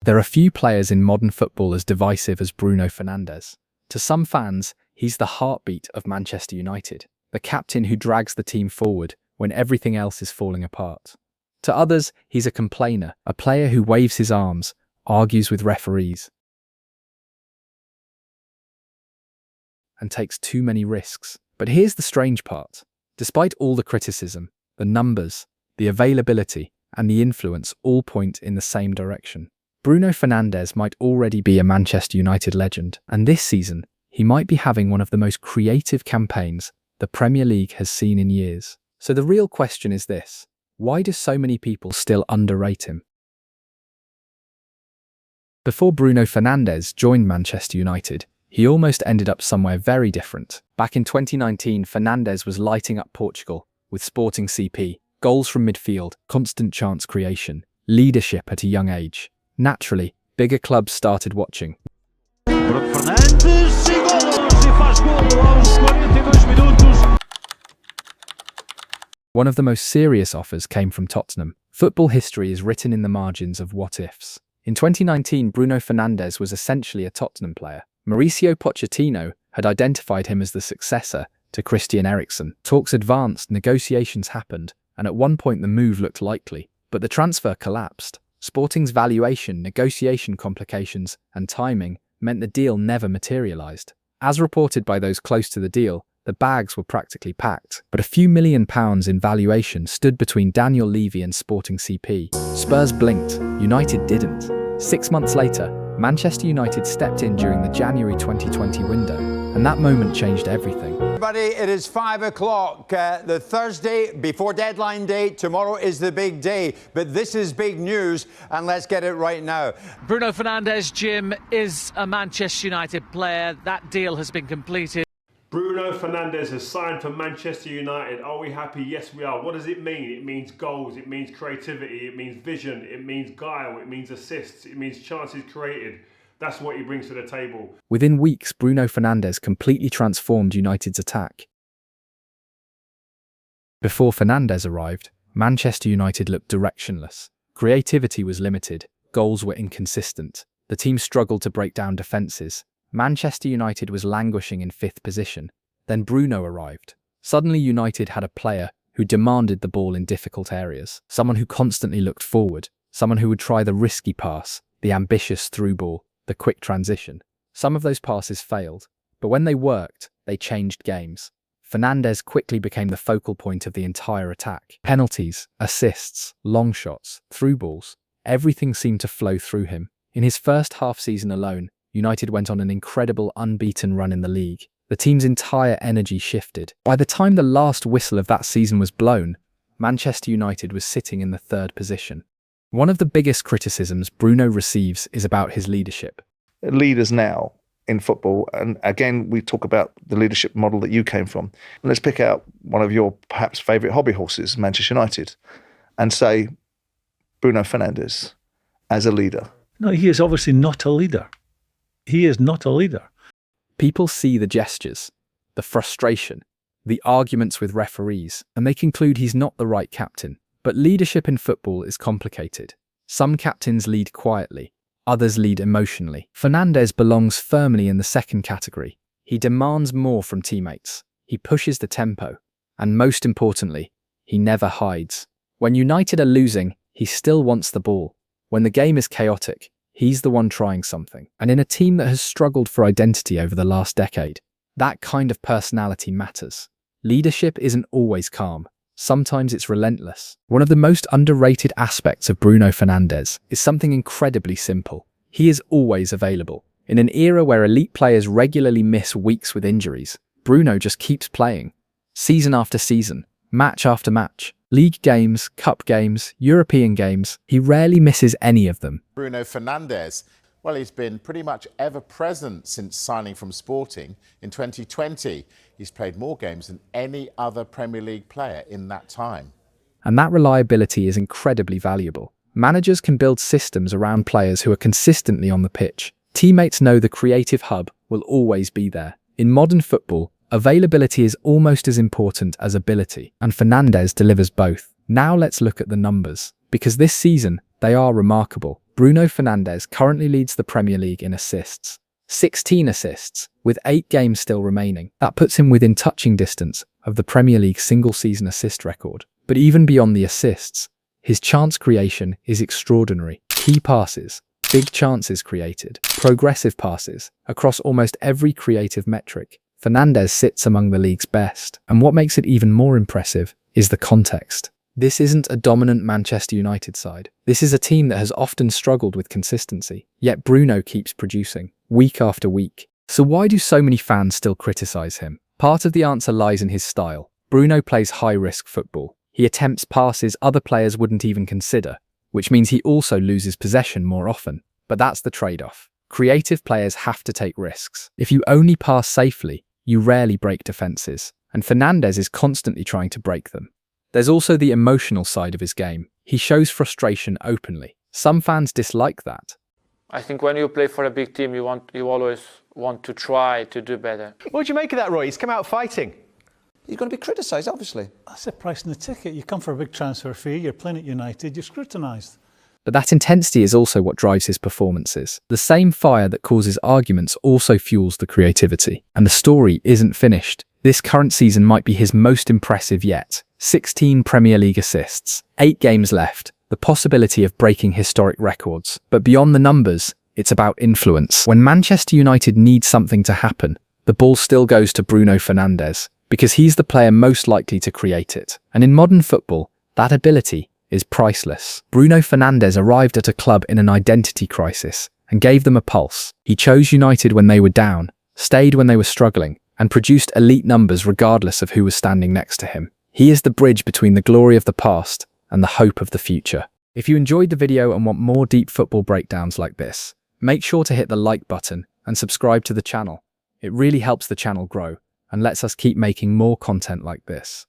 There are few players in modern football as divisive as Bruno Fernandes. To some fans, he's the heartbeat of Manchester United, the captain who drags the team forward when everything else is falling apart. To others, he's a complainer, a player who waves his arms, argues with referees, and takes too many risks. But here's the strange part. Despite all the criticism, the numbers, the availability, and the influence all point in the same direction. Bruno Fernandes might already be a Manchester United legend, and this season, he might be having one of the most creative campaigns the Premier League has seen in years. So the real question is this: why do so many people still underrate him? Before Bruno Fernandes joined Manchester United, he almost ended up somewhere very different. Back in 2019, Fernandes was lighting up Portugal with Sporting CP, goals from midfield, constant chance creation, leadership at a young age. Naturally, bigger clubs started watching. Bruno Fernandes, faz golo aos 42 minutos. One of the most serious offers came from Tottenham. Football history is written in the margins of what-ifs. In 2019, Bruno Fernandes was essentially a Tottenham player. Mauricio Pochettino had identified him as the successor to Christian Eriksen. Talks advanced, negotiations happened, and at one point the move looked likely, but the transfer collapsed. Sporting's valuation, negotiation complications, and timing meant the deal never materialised. As reported by those close to the deal, the bags were practically packed, but a few £1 million in valuation stood between Daniel Levy and Sporting CP. Spurs blinked, United didn't. 6 months later, Manchester United stepped in during the January 2020 window, and that moment changed everything. Everybody, it is 5 o'clock. The Thursday before deadline day. Tomorrow is the big day, but this is big news, and let's get it right now. Bruno Fernandes, Jim, is a Manchester United player. That deal has been completed. Bruno Fernandes has signed for Manchester United. Are we happy? Yes, we are. What does it mean? It means goals, it means creativity, it means vision, it means guile, it means assists, it means chances created. That's what he brings to the table. Within weeks, Bruno Fernandes completely transformed United's attack. Before Fernandes arrived, Manchester United looked directionless. Creativity was limited, goals were inconsistent, the team struggled to break down defences. Manchester United was languishing in 5th position. Then Bruno arrived. Suddenly United had a player who demanded the ball in difficult areas, someone who constantly looked forward, someone who would try the risky pass, the ambitious through ball, the quick transition. Some of those passes failed, but when they worked, they changed games. Fernandes quickly became the focal point of the entire attack. Penalties, assists, long shots, through balls, everything seemed to flow through him. In his first half-season alone, United went on an incredible unbeaten run in the league. The team's entire energy shifted. By the time the last whistle of that season was blown, Manchester United was sitting in the 3rd position. One of the biggest criticisms Bruno receives is about his leadership. Leaders now in football, and again we talk about the leadership model that you came from. Let's pick out one of your perhaps favourite hobby horses, Manchester United, and say Bruno Fernandes as a leader. No, he is obviously not a leader. He is not a leader. People see the gestures, the frustration, the arguments with referees, and they conclude he's not the right captain. But leadership in football is complicated. Some captains lead quietly, others lead emotionally. Fernandes belongs firmly in the second category. He demands more from teammates, he pushes the tempo, and most importantly, he never hides. When United are losing, he still wants the ball. When the game is chaotic, he's the one trying something. And in a team that has struggled for identity over the last decade, that kind of personality matters. Leadership isn't always calm. Sometimes it's relentless. One of the most underrated aspects of Bruno Fernandes is something incredibly simple. He is always available. In an era where elite players regularly miss weeks with injuries, Bruno just keeps playing. Season after season, match after match. League games, cup games, European games, he rarely misses any of them. Bruno Fernandes, well, he's been pretty much ever present since signing from Sporting in 2020. He's played more games than any other Premier League player in that time. And that reliability is incredibly valuable. Managers can build systems around players who are consistently on the pitch. Teammates know the creative hub will always be there. In modern football, availability is almost as important as ability, and Fernandes delivers both. Now let's look at the numbers, because this season, they are remarkable. Bruno Fernandes currently leads the Premier League in assists. 16 assists, with 8 games still remaining. That puts him within touching distance of the Premier League single-season assist record. But even beyond the assists, his chance creation is extraordinary. Key passes, big chances created, progressive passes, across almost every creative metric. Fernandes sits among the league's best. And what makes it even more impressive is the context. This isn't a dominant Manchester United side. This is a team that has often struggled with consistency. Yet Bruno keeps producing, week after week. So why do so many fans still criticise him? Part of the answer lies in his style. Bruno plays high-risk football. He attempts passes other players wouldn't even consider, which means he also loses possession more often. But that's the trade-off. Creative players have to take risks. If you only pass safely, you rarely break defences, and Fernandes is constantly trying to break them. There's also the emotional side of his game. He shows frustration openly. Some fans dislike that. I think when you play for a big team, you always want to try to do better. What do you make of that, Roy? He's come out fighting. You're going to be criticised, obviously. That's the price in the ticket. You come for a big transfer fee, you're playing at United, you're scrutinised. But that intensity is also what drives his performances. The same fire that causes arguments also fuels the creativity. And the story isn't finished. This current season might be his most impressive yet. 16 Premier League assists, 8 games left, the possibility of breaking historic records. But beyond the numbers, it's about influence. When Manchester United needs something to happen, the ball still goes to Bruno Fernandes, because he's the player most likely to create it. And in modern football, that ability is priceless. Bruno Fernandes arrived at a club in an identity crisis and gave them a pulse. He chose United when they were down, stayed when they were struggling, and produced elite numbers regardless of who was standing next to him. He is the bridge between the glory of the past and the hope of the future. If you enjoyed the video and want more deep football breakdowns like this, make sure to hit the like button and subscribe to the channel. It really helps the channel grow and lets us keep making more content like this.